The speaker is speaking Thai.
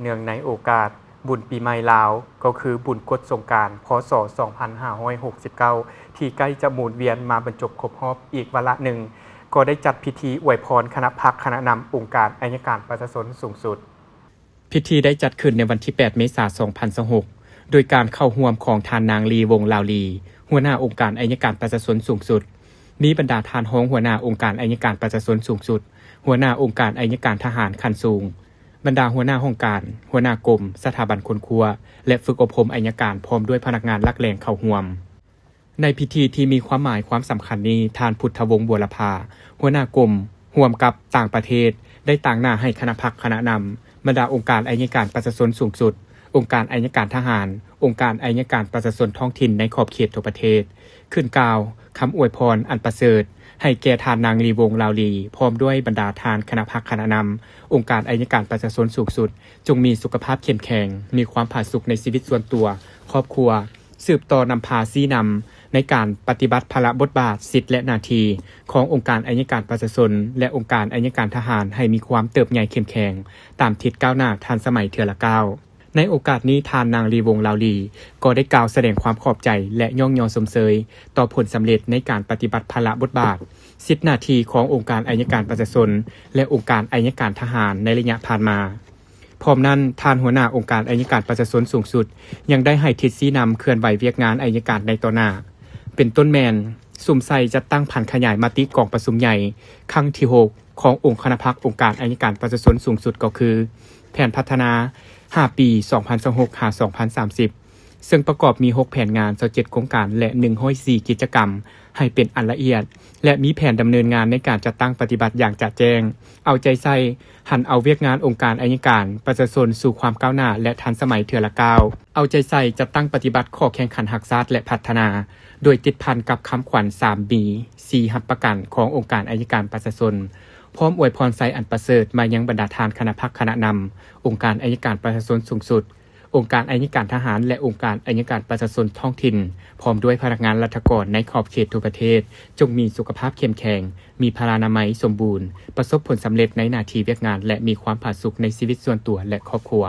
เนื่องในโอกาสบุญปีใหม่ลาวก็คือบุญกฎสงกรานต์พศ 2569 ที่ใกล้จะหมุนเวียนมาบรรจบครบรอบอีกวาระหนึ่งก็ได้จัดพิธีอวยพรคณะพรรคคณะนำองค์การอัยการประชาชนสูงสุดพิธีได้จัดขึ้นในวันที่ 8 เมษายน 2026 โดยการเข้าร่วมของท่านนางลีวงลาวลีหัวหน้าองค์การอัยการประชาชนสูงสุดมีบรรดาท่านรองหัวหน้าองค์การอัยการประชาชนสูงสุดหัวหน้าองค์การอัยการทหารขั้นสูงบรรดาหัวหน้าองค์การหัวหน้ากรมสถาบันคนครัวและฝึกอบรมอัยการพร้อมด้วยพนักงานหลักแหล่งเข้าร่วมในพิธีที่มีความหมายความสำคัญนี้ท่านพุทธวงศ์บัวลภาหัวหน้ากรมร่วมกับต่างประเทศได้ต่างหน้าให้คณะพรรคคณะนำบรรดาองค์การอัยการประชาชนสูงสุดองค์การอัยการทหารองค์การอัยการประชาชนท้องถิ่นในขอบเขตทั่วประเทศขึ้นกล่าวคำอวยพรอันประเสริฐให้แก่ทานนางลีวงลาวลีพร้อมด้วยบรรดาทานคณะพรรคคณะนำองค์การอัยการประชาชนสูงสุดจงมีสุขภาพเข้มแข็งมีความผาสุกในชีวิตส่วนตัวครอบครัวสืบต่อนำพาชี้นำในการปฏิบัติภาระบทบาทสิทธิและหน้าที่ขององค์การอัยการประชาชนและองค์การอัยการทหารให้มีความเติบใหญ่เข้มแข็งตามทิศก้าวหน้าทันสมัยเทื่อละก้าวในโอกาสนี้ทานนางลีวงลาวลีก็ได้กล่าวแสดงความขอบใจและย่องยอสมเสยต่อผลสำเร็จในการปฏิบัติภาระบทบาทสิทธิหน้าที่ขององค์การอัยการประชาชนและองค์การอัยการทหารในระยะผ่านมาพร้อมนั้นท่านหัวหน้าองค์การอัยการประชาชนสูงสุดยังได้ให้ทิศชี้นำเคลื่อนไหวเวียกงานอัยการในต่อหน้าเป็นต้นแมนสุ่มใส่จัดตั้งผันขยายมติกองประชุมใหญ่ครั้งที่6ขององค์คณะพรรคองค์การอัยการประชาชนสูงสุดก็คือแผนพัฒนา5 ปี 2026-2030 ซึ่งประกอบมี6แผนงาน27โครงการและ104กิจกรรมให้เป็นอันละเอียดและมีแผนดำเนินงานในการจัดตั้งปฏิบัติอย่างจะแจ้งเอาใจใส่หันเอาเวียกงานองค์การอัยการประชาชนสู่ความก้าวหน้าและทันสมัยเทื่อละก้าวเอาใจใส่จัดตั้งปฏิบัติข้อแข่งขันหักษาและพัฒนาโดยติดพันกับคำขวัญ 3B 4 หับประกันขององค์การอัยการประชาชนพร้อมอวยพรใส่อันประเสริฐมายังบรรดาทานคณะพรรคคณะนำองค์การอัยการประชาชนสูงสุดองค์การอัยการทหารและองค์การอัยการประชาชนท้องถิ่นพร้อมด้วยพนักงานราชการในขอบเขตทั่วประเทศจงมีสุขภาพเข้มแข็งมีพลานามัยสมบูรณ์ประสบผลสำเร็จในหน้าที่เวียกงานและมีความผาสุกในชีวิตส่วนตัวและครอบครัว